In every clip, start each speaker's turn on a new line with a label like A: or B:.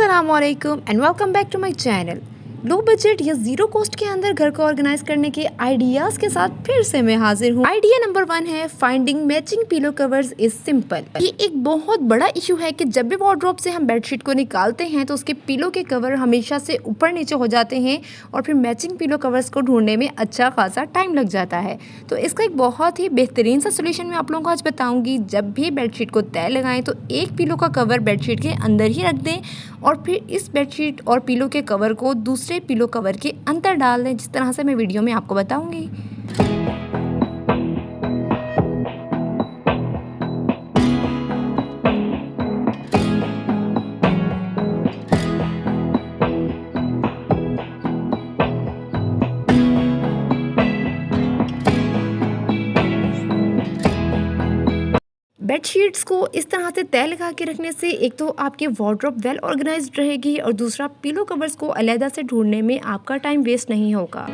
A: अस्सलामुअलैकुम and welcome back to my channel. Low budget या zero cost के अंदर घर को ऑर्गेनाइज करने के आइडियाज के साथ फिर से मैं हाजिर हूँ। आइडिया नंबर 1 है finding matching pillow covers is simple. ये एक बहुत बड़ा इशू है कि जब भी वार्डरोब से हम बेडशीट को निकालते हैं तो उसके पिलो के कवर हमेशा से ऊपर नीचे हो जाते हैं और फिर मैचिंग पिलो कवर्स को ढूंढने में अच्छा खासा टाइम लग जाता है। तो इसका एक बहुत ही बेहतरीन सा सोल्यूशन मैं आप लोगों को आज बताऊंगी। जब भी बेडशीट को तय लगाएं तो एक पिलो का कवर बेडशीट के अंदर ही रख दें और फिर इस बेडशीट और पिलो के कवर को दूसरे पिलो कवर के अंदर डाल दें, जिस तरह से मैं वीडियो में आपको बताऊंगी। बेडशीट्स को इस तरह से तय लगा के रखने से एक तो आपकी वार्डरोब वेल ऑर्गेनाइज्ड रहेगी और दूसरा पिलो कवर्स को अलग से ढूंढने में आपका टाइम वेस्ट नहीं होगा।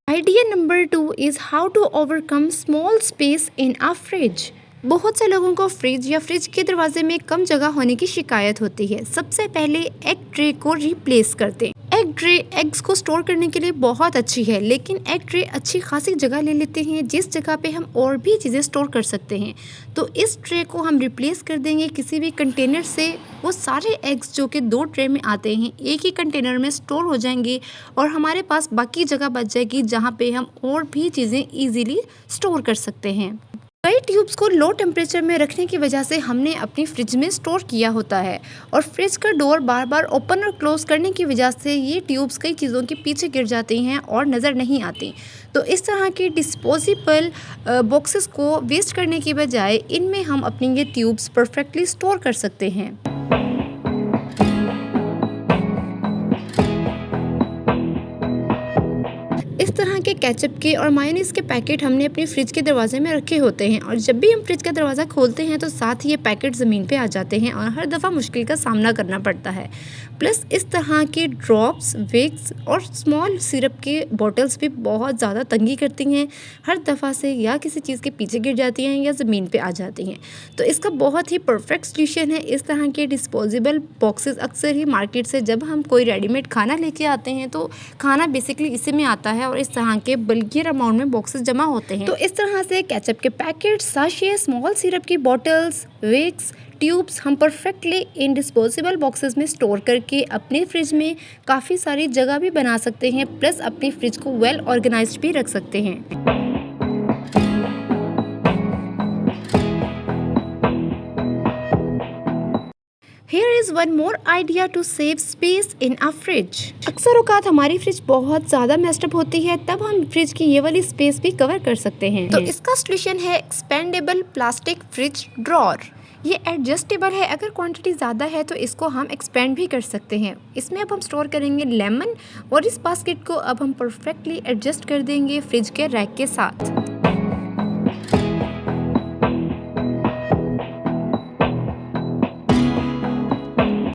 A: Idea number 2 is how to overcome small space in a fridge. बहुत से लोगों को फ्रिज या फ्रिज के दरवाजे में कम जगह होने की शिकायत होती है। सबसे पहले एग ट्रे को रिप्लेस कर दें। एग ट्रे एग्स को स्टोर करने के लिए बहुत अच्छी है, लेकिन एग ट्रे अच्छी खासी जगह ले लेते हैं जिस जगह पे हम और भी चीज़ें स्टोर कर सकते हैं। तो इस ट्रे को हम रिप्लेस कर देंगे किसी भी कंटेनर से। वो सारे एग्स जो कि 2 ट्रे में आते हैं एक ही कंटेनर में स्टोर हो जाएंगे और हमारे पास बाकी जगह बच जाएगी जहाँ पे हम और भी चीज़ें ईजीली स्टोर कर सकते हैं। कई ट्यूब्स को लो टेम्परेचर में रखने की वजह से हमने अपनी फ्रिज में स्टोर किया होता है और फ्रिज का डोर बार बार ओपन और क्लोज करने की वजह से ये ट्यूब्स कई चीज़ों के पीछे गिर जाती हैं और नज़र नहीं आती। तो इस तरह के डिस्पोजेबल बॉक्सेस को वेस्ट करने की बजाय इनमें हम अपनी ये ट्यूब्स परफेक्टली स्टोर कर सकते हैं। इस तरह के केचप के और मायोनीज के पैकेट हमने अपनी फ्रिज के दरवाजे में रखे होते हैं और जब भी हम फ्रिज का दरवाज़ा खोलते हैं तो साथ ही ये पैकेट ज़मीन पे आ जाते हैं और हर दफ़ा मुश्किल का सामना करना पड़ता है। प्लस इस तरह के ड्रॉप्स, विक्स और स्मॉल सिरप के बॉटल्स भी बहुत ज़्यादा तंगी करती हैं। हर दफ़ा से या किसी चीज़ के पीछे गिर जाती हैं या ज़मीन पर आ जाती हैं। तो इसका बहुत ही परफेक्ट सोल्यूशन है इस तरह के डिस्पोजेबल बॉक्सेस। अक्सर ही मार्केट से जब हम कोई रेडीमेड खाना लेके आते हैं तो खाना बेसिकली इसी में आता है और इस तरह के बल्कि अमाउंट में बॉक्सेस जमा होते हैं। तो इस तरह से केचप के पैकेट, साशे, स्मॉल सिरप की बॉटल्स, विक्स, ट्यूब्स हम परफेक्टली इन डिस्पोजेबल बॉक्सेस में स्टोर करके अपने फ्रिज में काफ़ी सारी जगह भी बना सकते हैं, प्लस अपनी फ्रिज को वेल ऑर्गेनाइज्ड भी रख सकते हैं। Here is one more idea to save space in a fridge. अक्सर औकात हमारी फ्रिज बहुत ज़्यादा मेस्टअप होती है, तब हम फ्रिज की ये वाली स्पेस भी कवर कर सकते हैं। तो इसका सोल्यूशन है एक्सपेंडेबल प्लास्टिक फ्रिज ड्रॉर। ये एडजस्टेबल है, अगर क्वांटिटी ज़्यादा है तो इसको हम एक्सपेंड भी कर सकते हैं। इसमें अब हम स्टोर करेंगे लेमन और इस बास्केट को अब हम परफेक्टली एडजस्ट कर देंगे फ्रिज के रैक के साथ।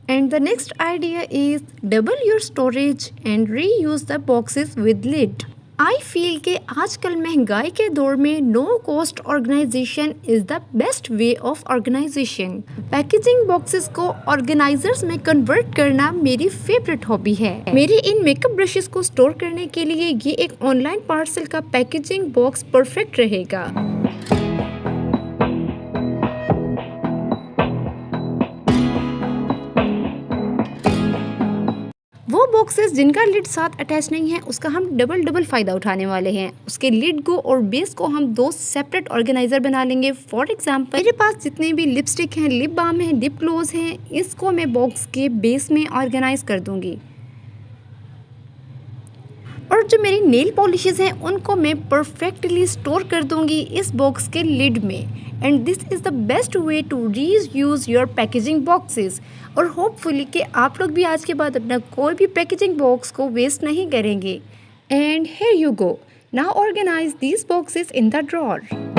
A: And the next idea is double your storage and reuse the boxes with lid. I feel कि आजकल महंगाई के दौर में no cost organization is the best way of organization. Packaging boxes को ऑर्गेनाइजर्स में कन्वर्ट करना मेरी फेवरेट हॉबी है। मेरे इन मेकअप ब्रशेस को स्टोर करने के लिए ये एक ऑनलाइन पार्सल का पैकेजिंग बॉक्स परफेक्ट रहेगा। वो बॉक्सेस जिनका लिड साथ अटैच नहीं है उसका हम डबल फ़ायदा उठाने वाले हैं। उसके लिड को और बेस को हम 2 सेपरेट ऑर्गेनाइजर बना लेंगे। फॉर एग्जांपल मेरे पास जितने भी लिपस्टिक हैं, लिप बाम हैं, लिप ग्लोज हैं, इसको मैं बॉक्स के बेस में ऑर्गेनाइज कर दूंगी और जो मेरी नेल पॉलिशेस हैं उनको मैं परफेक्टली स्टोर कर दूंगी इस बॉक्स के लिड में। And this is the best way to reuse your packaging boxes. और होपफुली कि आप लोग भी आज के बाद अपना कोई भी पैकेजिंग बॉक्स को वेस्ट नहीं करेंगे। And here you go, now organize these boxes in the drawer.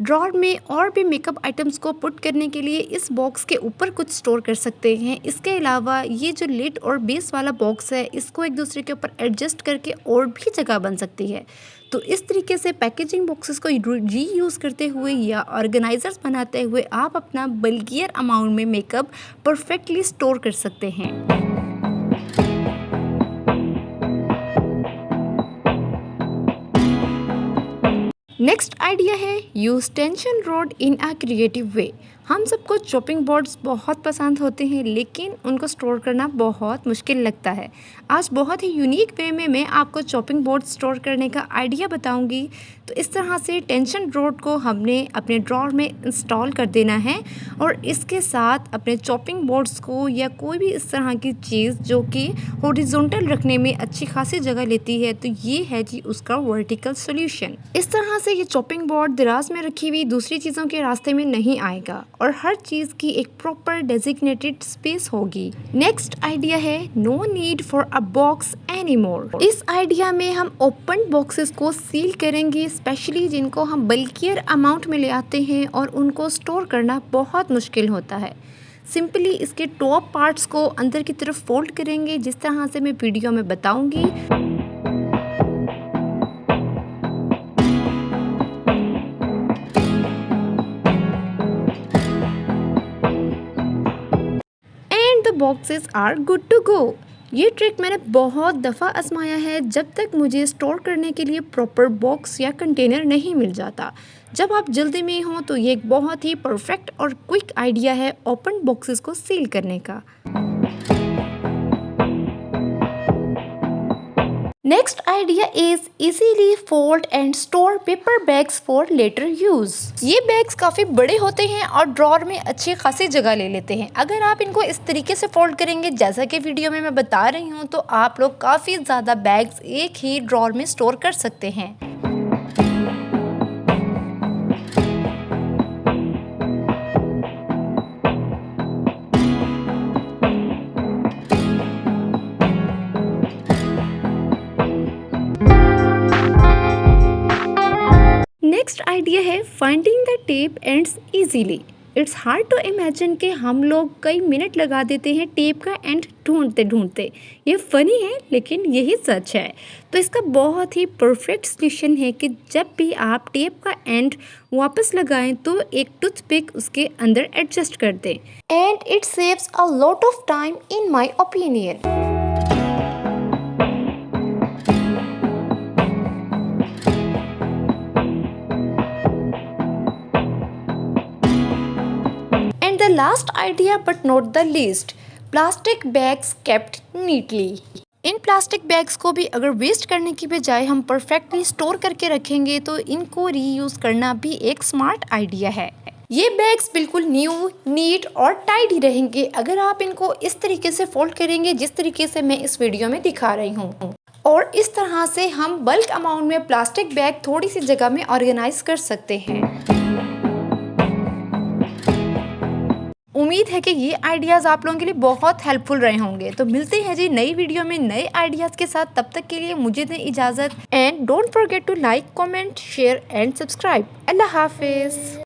A: Drawer में और भी मेकअप आइटम्स को पुट करने के लिए इस बॉक्स के ऊपर कुछ स्टोर कर सकते हैं। इसके अलावा ये जो लिड और बेस वाला बॉक्स है, इसको एक दूसरे के ऊपर एडजस्ट करके और भी जगह बन सकती है। तो इस तरीके से पैकेजिंग बॉक्सेस को रीयूज़ करते हुए या ऑर्गेनाइजर्स बनाते हुए आप अपना बल्कियर अमाउंट में मेकअप परफेक्टली स्टोर कर सकते हैं। नेक्स्ट आइडिया है use tension rod in a creative way. हम सबको चॉपिंग बोर्ड्स बहुत पसंद होते हैं, लेकिन उनको स्टोर करना बहुत मुश्किल लगता है। आज बहुत ही यूनिक वे में मैं आपको चॉपिंग बोर्ड स्टोर करने का आइडिया बताऊंगी। तो इस तरह से टेंशन रॉड को हमने अपने ड्रॉर में इंस्टॉल कर देना है और इसके साथ अपने चॉपिंग बोर्ड्स को या कोई भी इस तरह की चीज़ जो कि हॉरिजॉन्टल रखने में अच्छी खासी जगह लेती है, तो ये है जी उसका वर्टिकल सॉल्यूशन। इस तरह से ये चॉपिंग बोर्ड दराज में रखी हुई दूसरी चीज़ों के रास्ते में नहीं आएगा और हर चीज़ की एक प्रॉपर डेजिग्नेटेड स्पेस होगी। नेक्स्ट आइडिया है no need for a box anymore. इस आइडिया में हम ओपन बॉक्सेस को सील करेंगे, स्पेशली जिनको हम बल्कियर अमाउंट में ले आते हैं और उनको स्टोर करना बहुत मुश्किल होता है। सिंपली इसके टॉप पार्ट्स को अंदर की तरफ फोल्ड करेंगे, जिस तरह से मैं वीडियो में बताऊंगी। Boxes are good to go. ये ट्रिक मैंने बहुत दफ़ा आजमाया है जब तक मुझे स्टोर करने के लिए प्रॉपर बॉक्स या कंटेनर नहीं मिल जाता। जब आप जल्दी में हो तो ये एक बहुत ही परफेक्ट और क्विक आइडिया है ओपन बॉक्सेस को सील करने का। Next idea is easily fold and store paper bags for later use. ये बैग्स काफ़ी बड़े होते हैं और ड्रॉर में अच्छी खासी जगह ले लेते हैं। अगर आप इनको इस तरीके से फोल्ड करेंगे जैसा कि वीडियो में मैं बता रही हूँ, तो आप लोग काफ़ी ज़्यादा बैग्स एक ही ड्रॉर में स्टोर कर सकते हैं। नेक्स्ट आइडिया है finding the tape ends easily. It's hard to imagine कि हम लोग कई मिनट लगा देते हैं टेप का एंड ढूंढते ढूंढते। ये फनी है लेकिन यही सच है। तो इसका बहुत ही परफेक्ट सॉल्यूशन है कि जब भी आप टेप का एंड वापस लगाएं तो एक टूथपिक उसके अंदर एडजस्ट कर दें, and it saves a lot of time in my opinion. The last idea but not the least, plastic bags kept neatly। In plastic bags को भी अगर वेस्ट करने की बजाय हम परफेक्टली स्टोर करके रखेंगे तो इनको रीयूज़ करना भी एक स्मार्ट आइडिया है। ये बैग्स बिल्कुल न्यू, नीट और टाइडी रहेंगे अगर आप इनको इस तरीके से फोल्ड करेंगे जिस तरीके से मैं इस वीडियो में दिखा रही हूँ। और इस तरह से हम बल्क अमाउंट में प्लास्टिक बैग थोड़ी सी जगह में ऑर्गेनाइज कर सकते हैं। उम्मीद है कि ये आइडियाज़ आप लोगों के लिए बहुत हेल्पफुल रहे होंगे। तो मिलते हैं जी नई वीडियो में नए आइडियाज़ के साथ। तब तक के लिए मुझे दें इजाज़त, and don't forget to like, comment, share and subscribe. अल्लाह हाफिज़।